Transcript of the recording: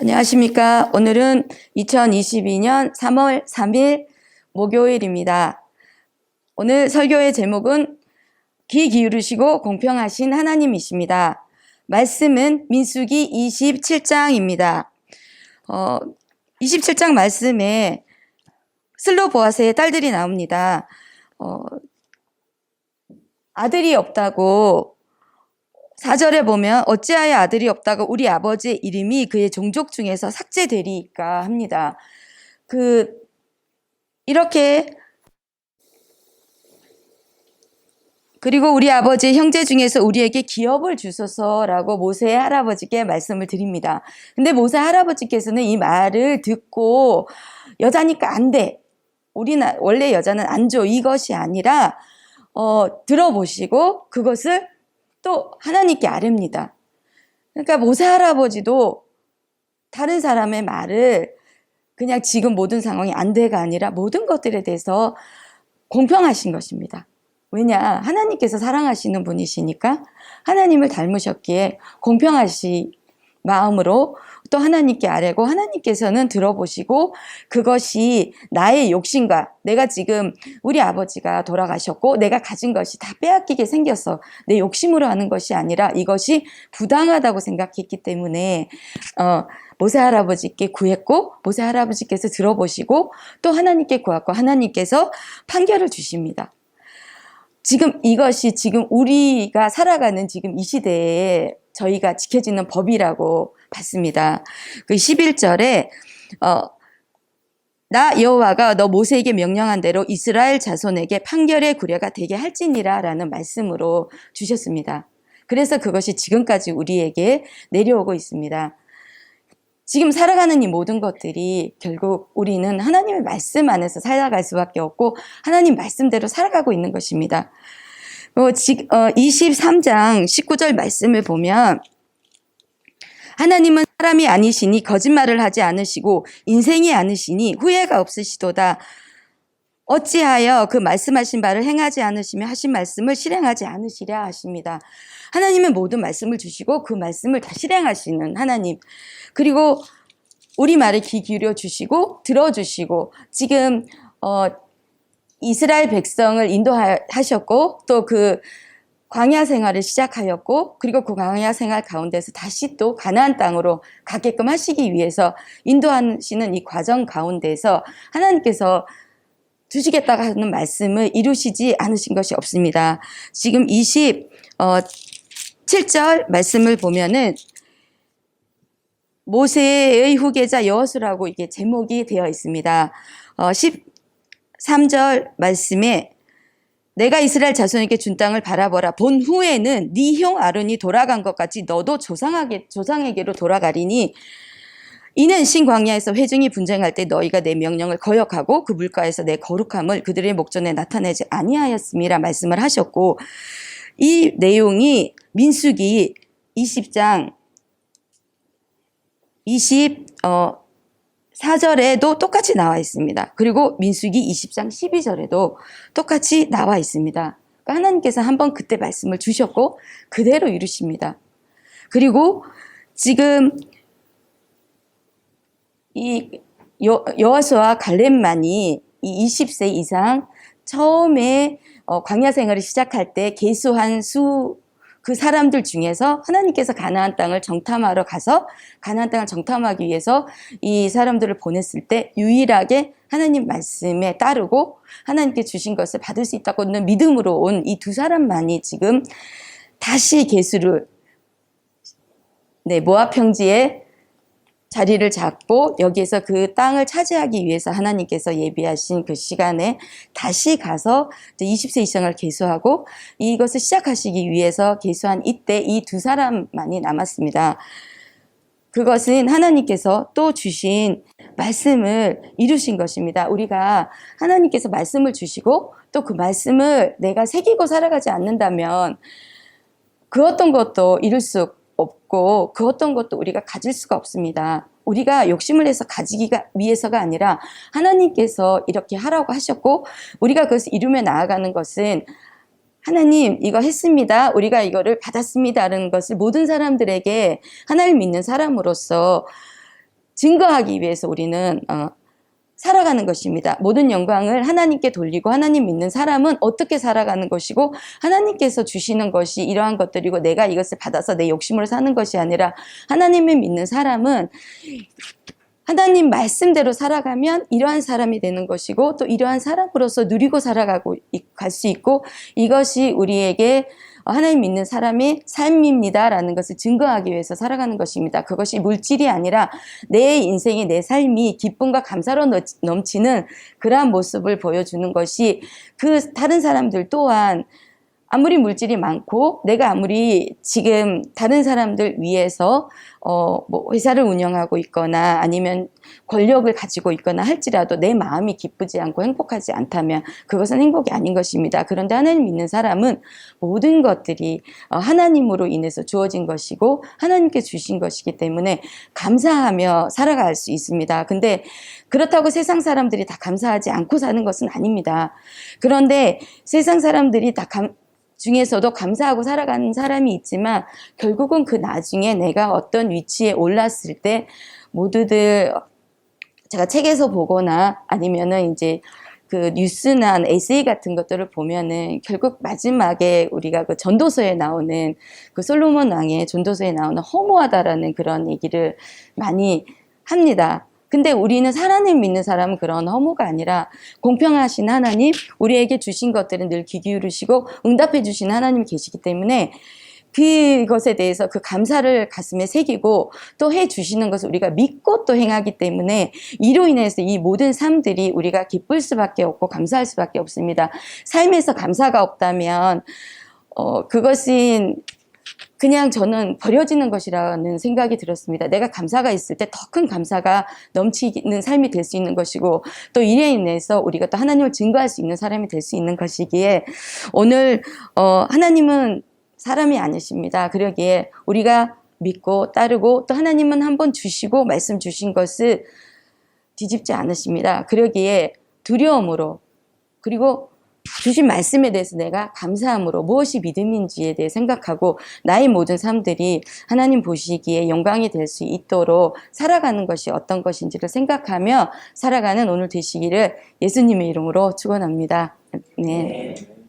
안녕하십니까. 오늘은 2022년 3월 3일 목요일입니다. 오늘 설교의 제목은 귀 기울이시고 공평하신 하나님이십니다. 말씀은 민수기 27장입니다. 27장 말씀에 슬로보아스의 딸들이 나옵니다. 아들이 없다고 4절에 보면 어찌하여 아들이 없다고 우리 아버지의 이름이 그의 종족 중에서 삭제되리까 합니다. 이렇게 그리고 우리 아버지의 형제 중에서 우리에게 기업을 주소서라고 모세의 할아버지께 말씀을 드립니다. 근데 모세 할아버지께서는 이 말을 듣고 여자니까 안 돼. 원래 여자는 안 줘. 이것이 아니라 들어보시고 그것을 또 하나님께 아뢰입니다. 그러니까 모세 할아버지도 다른 사람의 말을 그냥 지금 모든 상황이 안 돼가 아니라 모든 것들에 대해서 공평하신 것입니다. 왜냐? 하나님께서 사랑하시는 분이시니까 하나님을 닮으셨기에 공평하신 마음으로 또 하나님께 아뢰고 하나님께서는 들어보시고 그것이 나의 욕심과 내가 지금 우리 아버지가 돌아가셨고 내가 가진 것이 다 빼앗기게 생겼어. 내 욕심으로 하는 것이 아니라 이것이 부당하다고 생각했기 때문에 모세 할아버지께 구했고 모세 할아버지께서 들어보시고 또 하나님께 구했고 하나님께서 판결을 주십니다. 지금 이것이 지금 우리가 살아가는 지금 이 시대에 저희가 지켜지는 법이라고 봤습니다. 그 11절에 나 여호와가 너 모세에게 명령한 대로 이스라엘 자손에게 판결의 구례가 되게 할지니라 라는 말씀으로 주셨습니다. 그래서 그것이 지금까지 우리에게 내려오고 있습니다. 지금 살아가는 이 모든 것들이 결국 우리는 하나님의 말씀 안에서 살아갈 수밖에 없고 하나님 말씀대로 살아가고 있는 것입니다. 23장 19절 말씀을 보면 하나님은 사람이 아니시니 거짓말을 하지 않으시고 인생이 아니시니 후회가 없으시도다. 어찌하여 그 말씀하신 바를 행하지 않으시며 하신 말씀을 실행하지 않으시랴 하십니다. 하나님은 모든 말씀을 주시고 그 말씀을 다 실행하시는 하나님. 그리고 우리 말에 귀 기울여 주시고 들어주시고 지금 이스라엘 백성을 인도하셨고 또 그 광야 생활을 시작하였고 그리고 그 광야 생활 가운데서 다시 또 가나안 땅으로 가게끔 하시기 위해서 인도하시는 이 과정 가운데서 하나님께서 주시겠다고 하는 말씀을 이루시지 않으신 것이 없습니다. 지금 27절 말씀을 보면은 모세의 후계자 여호수라고 이게 제목이 되어 있습니다. 13절 말씀에 내가 이스라엘 자손에게 준 땅을 바라보라. 본 후에는 네 형 아론이 돌아간 것 같이 너도 조상에게로 돌아가리니 이는 신광야에서 회중이 분쟁할 때 너희가 내 명령을 거역하고 그 물가에서 내 거룩함을 그들의 목전에 나타내지 아니하였음이라 말씀을 하셨고 이 내용이 민수기 20장 24절에도 똑같이 나와 있습니다. 그리고 민수기 20장 12절에도 똑같이 나와 있습니다. 그러니까 하나님께서 한번 그때 말씀을 주셨고 그대로 이루십니다. 그리고 지금 이 여호수아와 갈렙만이 이 20세 이상 처음에 광야 생활을 시작할 때 계수한 그 사람들 중에서 하나님께서 가나안 땅을 정탐하러 가서 가나안 땅을 정탐하기 위해서 이 사람들을 보냈을 때 유일하게 하나님 말씀에 따르고 하나님께 주신 것을 받을 수 있다고는 믿음으로 온 이 두 사람만이 지금 다시 계수를 모압 평지에 자리를 잡고 여기에서 그 땅을 차지하기 위해서 하나님께서 예비하신 그 시간에 다시 가서 20세 이상을 계수하고 이것을 시작하시기 위해서 계수한 이때 이 두 사람만이 남았습니다. 그것은 하나님께서 또 주신 말씀을 이루신 것입니다. 우리가 하나님께서 말씀을 주시고 또 그 말씀을 내가 새기고 살아가지 않는다면 그 어떤 것도 이룰 수 없고 그 어떤 것도 우리가 가질 수가 없습니다. 우리가 욕심을 내서 가지기가 위해서가 아니라 하나님께서 이렇게 하라고 하셨고 우리가 그것을 이루며 나아가는 것은 하나님 이거 했습니다. 우리가 이거를 받았습니다라는 것을 모든 사람들에게 하나님 믿는 사람으로서 증거하기 위해서 우리는 살아가는 것입니다. 모든 영광을 하나님께 돌리고 하나님 믿는 사람은 어떻게 살아가는 것이고 하나님께서 주시는 것이 이러한 것들이고 내가 이것을 받아서 내 욕심으로 사는 것이 아니라 하나님을 믿는 사람은 하나님 말씀대로 살아가면 이러한 사람이 되는 것이고 또 이러한 사람으로서 누리고 살아가고 갈 수 있고 이것이 우리에게 하나님 믿는 사람의 삶입니다라는 것을 증거하기 위해서 살아가는 것입니다. 그것이 물질이 아니라 내 인생의 내 삶이 기쁨과 감사로 넘치는 그러한 모습을 보여주는 것이 그 다른 사람들 또한 아무리 물질이 많고 내가 아무리 지금 다른 사람들 위해서 뭐 회사를 운영하고 있거나 아니면 권력을 가지고 있거나 할지라도 내 마음이 기쁘지 않고 행복하지 않다면 그것은 행복이 아닌 것입니다. 그런데 하나님 믿는 사람은 모든 것들이 하나님으로 인해서 주어진 것이고 하나님께 주신 것이기 때문에 감사하며 살아갈 수 있습니다. 근데 그렇다고 세상 사람들이 다 감사하지 않고 사는 것은 아닙니다. 그런데 세상 사람들이 다 중에서도 감사하고 살아가는 사람이 있지만 결국은 그 나중에 내가 어떤 위치에 올랐을 때 모두들 제가 책에서 보거나 아니면은 이제 그 뉴스나 에세이 같은 것들을 보면은 결국 마지막에 우리가 그 전도서에 나오는 그 솔로몬 왕의 전도서에 나오는 허무하다라는 그런 얘기를 많이 합니다. 근데 우리는 하나님 믿는 사람은 그런 허무가 아니라 공평하신 하나님, 우리에게 주신 것들은 늘 귀 기울이시고 응답해 주신 하나님이 계시기 때문에 그것에 대해서 그 감사를 가슴에 새기고 또 해 주시는 것을 우리가 믿고 또 행하기 때문에 이로 인해서 이 모든 삶들이 우리가 기쁠 수밖에 없고 감사할 수밖에 없습니다. 삶에서 감사가 없다면 그것은 그냥 저는 버려지는 것이라는 생각이 들었습니다. 내가 감사가 있을 때 더 큰 감사가 넘치는 삶이 될 수 있는 것이고 또 이에 인해서 우리가 또 하나님을 증거할 수 있는 사람이 될 수 있는 것이기에 오늘 하나님은 사람이 아니십니다. 그러기에 우리가 믿고 따르고 또 하나님은 한번 주시고 말씀 주신 것을 뒤집지 않으십니다. 그러기에 두려움으로 그리고 주신 말씀에 대해서 내가 감사함으로 무엇이 믿음인지에 대해 생각하고 나의 모든 삶들이 하나님 보시기에 영광이 될 수 있도록 살아가는 것이 어떤 것인지를 생각하며 살아가는 오늘 되시기를 예수님의 이름으로 축원합니다. 네.